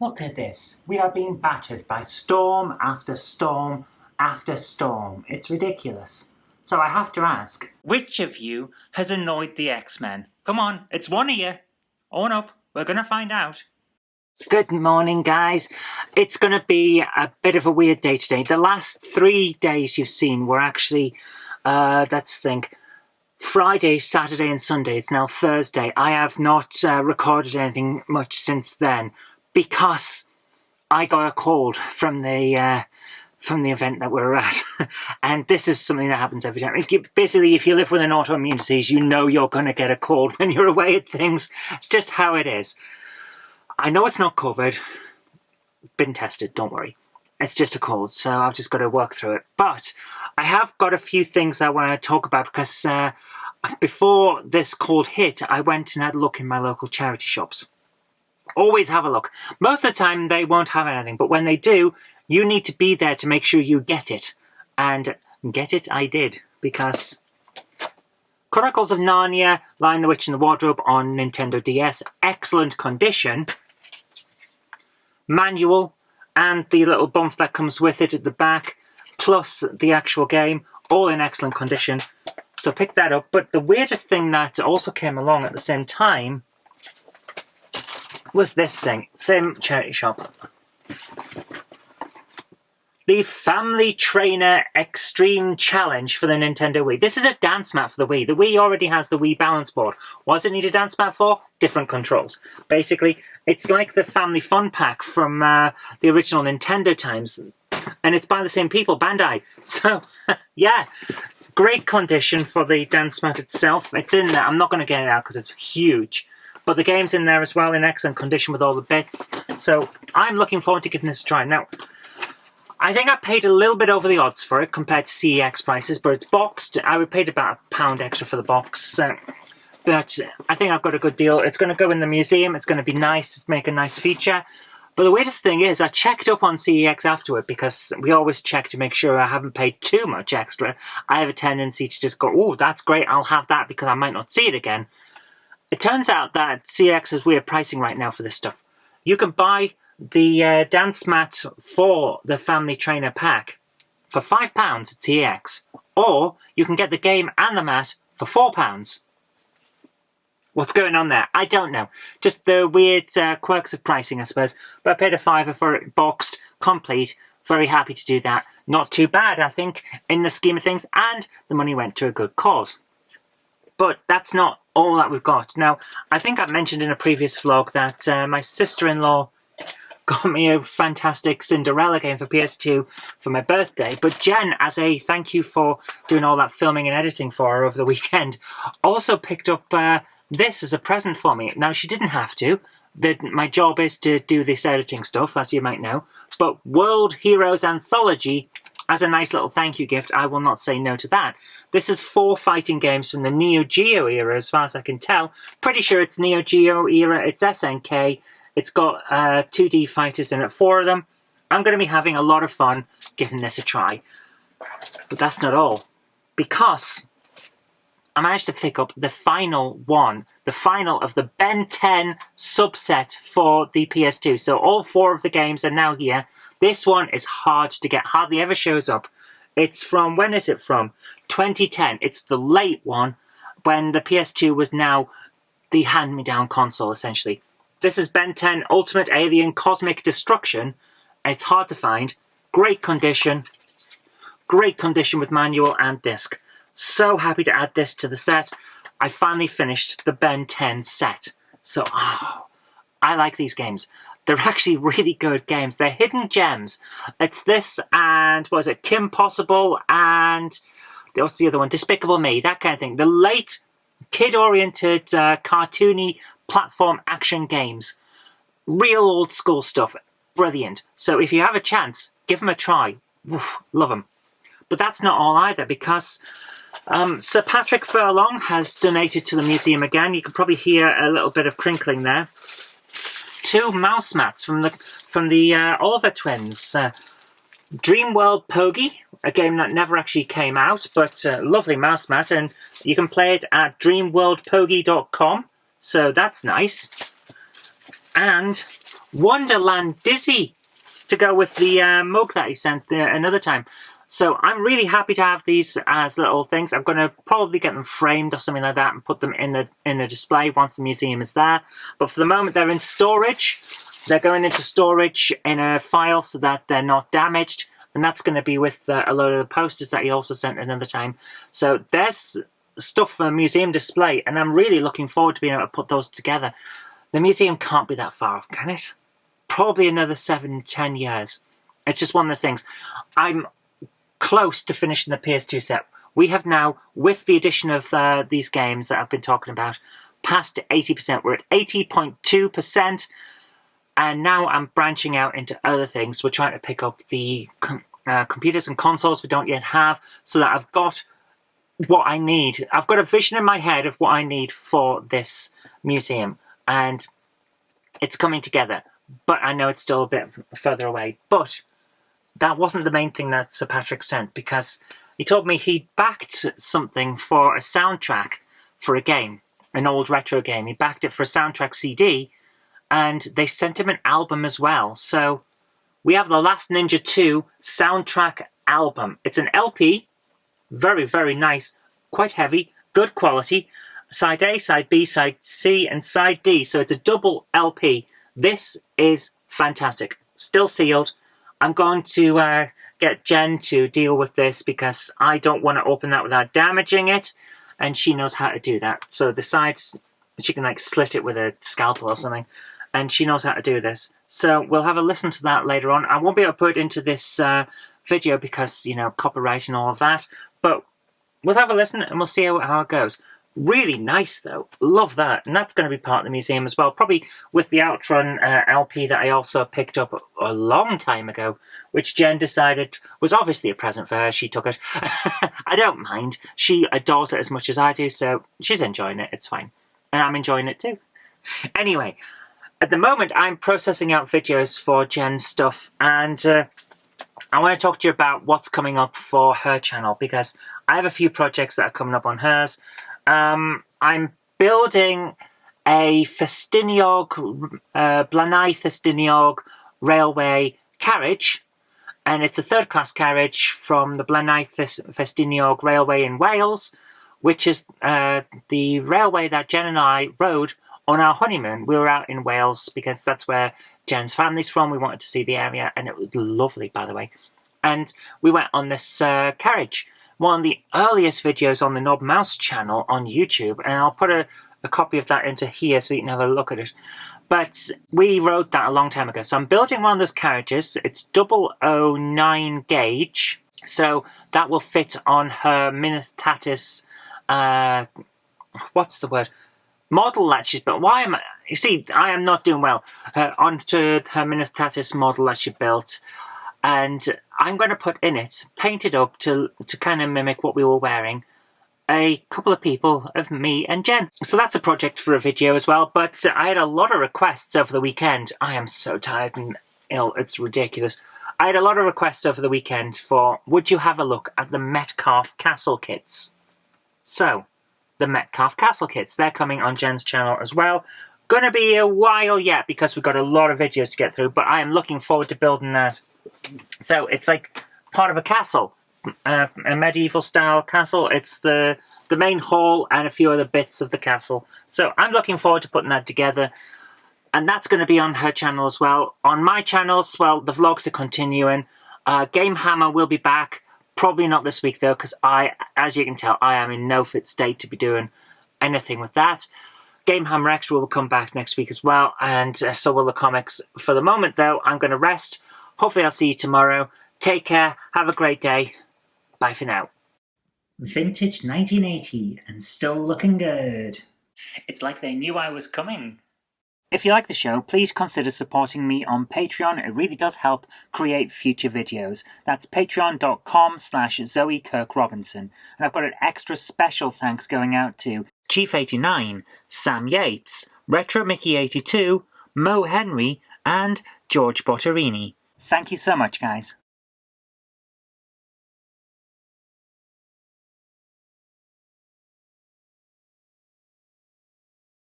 Look at this. We are being battered by storm after storm after storm. It's ridiculous. So I have to ask, which of you has annoyed the X-Men? Come on, it's one of you. Own up. We're going to find out. Good morning, guys. It's going to be a bit of a weird day today. The last 3 days you've seen were actually, let's think, Friday, Saturday and Sunday. It's now Thursday. I have not recorded anything much since then because I got a cold from the event that we were at. And this is something that happens every time. Basically, if you live with an autoimmune disease, you know you're going to get a cold when you're away at things. It's just how it is. I know it's not COVID. Been tested, don't worry. It's just a cold, so I've just got to work through it. But I have got a few things I want to talk about because before this cold hit, I went and had a look in my local charity shops. Always have a look. Most of the time, they won't have anything, but when they do, you need to be there to make sure you get it. And get it, I did, because Chronicles of Narnia, Lion, the Witch and the Wardrobe on Nintendo DS, excellent condition. Manual and the little bump that comes with it at the back, plus the actual game, all in excellent condition. So pick that up. But the weirdest thing that also came along at the same time was this thing. Same charity shop. The Family Trainer Extreme Challenge for the Nintendo Wii. This is a dance mat for the Wii. The Wii already has the Wii balance board. What does it need a dance mat for? Different controls. Basically, it's like the Family Fun Pack from the original Nintendo times. And it's by the same people, Bandai. So, yeah. Great condition for the dance mat itself. It's in there. I'm not going to get it out because it's huge. But the game's in there as well, in excellent condition with all the bits. So, I'm looking forward to giving this a try. Now, I think I paid a little bit over the odds for it compared to CEX prices, but it's boxed. I would paid about £1 extra for the box. But I think I've got a good deal. It's going to go in the museum. It's going to be nice, make a nice feature. But the weirdest thing is, I checked up on CEX afterward because we always check to make sure I haven't paid too much extra. I have a tendency to just go, oh, that's great, I'll have that because I might not see it again. It turns out that CEX has weird pricing right now for this stuff. You can buy the dance mat for the Family Trainer pack for £5 at CEX, or you can get the game and the mat for £4. What's going on there? I don't know. Just the weird quirks of pricing, I suppose. But I paid a £5 for it, boxed, complete. Very happy to do that. Not too bad, I think, in the scheme of things, and the money went to a good cause. But that's not all that we've got. Now, I think I mentioned in a previous vlog that my sister-in-law got me a fantastic Cinderella game for PS2 for my birthday. But Jen, as a thank you for doing all that filming and editing for her over the weekend, also picked up this as a present for me. Now, she didn't have to. My job is to do this editing stuff, as you might know. But World Heroes Anthology, as a nice little thank you gift, I will not say no to that. This is 4 fighting games from the Neo Geo era, as far as I can tell. Pretty sure it's Neo Geo era, it's SNK. It's got 2D fighters in it, 4 of them. I'm going to be having a lot of fun giving this a try. But that's not all. Because I managed to pick up the final one. The final of the Ben 10 subset for the PS2. So all 4 of the games are now here. This one is hard to get. Hardly ever shows up. It's from, when is it from? 2010. It's the late one when the PS2 was now the hand-me-down console, essentially. This is Ben 10 Ultimate Alien Cosmic Destruction. It's hard to find. Great condition. Great condition with manual and disc. So happy to add this to the set. I finally finished the Ben 10 set. So, I like these games. They're actually really good games. They're hidden gems. It's this and, what is it, Kim Possible and, what's the other one? Despicable Me, that kind of thing. The late, kid-oriented, cartoony platform action games. Real old school stuff. Brilliant. So if you have a chance, give them a try. Oof, love them. But that's not all either, because Sir Patrick Furlong has donated to the museum again. You can probably hear a little bit of crinkling there. 2 mouse mats from the Oliver twins. Dream World Pogie, a game that never actually came out, but lovely mouse mat, and you can play it at dreamworldpogie.com. So that's nice. And Wonderland Dizzy to go with the mug that he sent another time. So I'm really happy to have these as little things. I'm going to probably get them framed or something like that and put them in the display once the museum is there. But for the moment, they're in storage. They're going into storage in a file so that they're not damaged. And that's going to be with a load of the posters that he also sent another time. So there's stuff for a museum display, and I'm really looking forward to being able to put those together. The museum can't be that far off, can it? Probably another 7-10 years. It's just one of those things. I'm close to finishing the PS2 set. We have now, with the addition of these games that I've been talking about, passed 80%. We're at 80.2%. And now I'm branching out into other things. We're trying to pick up the computers and consoles we don't yet have, so that I've got what I need. I've got a vision in my head of what I need for this museum. And it's coming together. But I know it's still a bit further away. But that wasn't the main thing that Sir Patrick sent, because he told me he backed something for a soundtrack for a game, an old retro game. He backed it for a soundtrack CD, and they sent him an album as well. So we have the Last Ninja 2 soundtrack album. It's an LP, very, very nice, quite heavy, good quality. Side A, Side B, Side C, and Side D. So it's a double LP. This is fantastic. Still sealed. I'm going to get Jen to deal with this because I don't want to open that without damaging it. And she knows how to do that. So the sides, she can like slit it with a scalpel or something. And she knows how to do this. So we'll have a listen to that later on. I won't be able to put it into this video because, you know, copyright and all of that. But we'll have a listen and we'll see how it goes. Really nice though. Love that. And that's going to be part of the museum as well. Probably with the Outrun LP that I also picked up a long time ago, which Jen decided was obviously a present for her. She took it. I don't mind. She adores it as much as I do, so she's enjoying it. It's fine. And I'm enjoying it too. Anyway, at the moment I'm processing out videos for Jen's stuff, and I want to talk to you about what's coming up for her channel, because I have a few projects that are coming up on hers. I'm building a Festiniog, Blanai-Festiniog railway carriage, and it's a third-class carriage from the Blanai-Festiniog railway in Wales, which is the railway that Jen and I rode on our honeymoon. We were out in Wales because that's where Jen's family's from. We wanted to see the area, and it was lovely, by the way. And we went on this carriage. One of the earliest videos on the Knob Mouse channel on YouTube, and I'll put a copy of that into here so you can have a look at it. But we rode that a long time ago. So I'm building one of those carriages. It's 009 gauge, so that will fit on her Minitatis, what's the word? Model that she's built. Why am I? You see, I am not doing well. Onto her Minitatis model that she built. And I'm going to put in it, painted up to kind of mimic what we were wearing, a couple of people of me and Jen. So that's a project for a video as well, but I had a lot of requests over the weekend. I am so tired and ill, it's ridiculous. I had a lot of requests over the weekend for, would you have a look at the Metcalfe Castle kits? So, the Metcalfe Castle kits, they're coming on Jen's channel as well. Gonna be a while yet because we've got a lot of videos to get through, but I am looking forward to building that. So it's like part of a castle, a medieval style castle. It's the main hall and a few other bits of the castle. So I'm looking forward to putting that together. And that's going to be on her channel as well. On my channels, well, the vlogs are continuing. Game Hammer will be back. Probably not this week though, because as you can tell, I am in no fit state to be doing anything with that. Game Hammer Extra will come back next week as well, and so will the comics. For the moment though, I'm going to rest. Hopefully I'll see you tomorrow. Take care, have a great day. Bye for now. Vintage 1980 and still looking good. It's like they knew I was coming. If you like the show, please consider supporting me on Patreon. It really does help create future videos. That's patreon.com/Zoe Kirk-Robinson. And I've got an extra special thanks going out to Chief89, Sam Yates, Retro Mickey 82, Mo Henry, and George Botterini. Thank you so much, guys.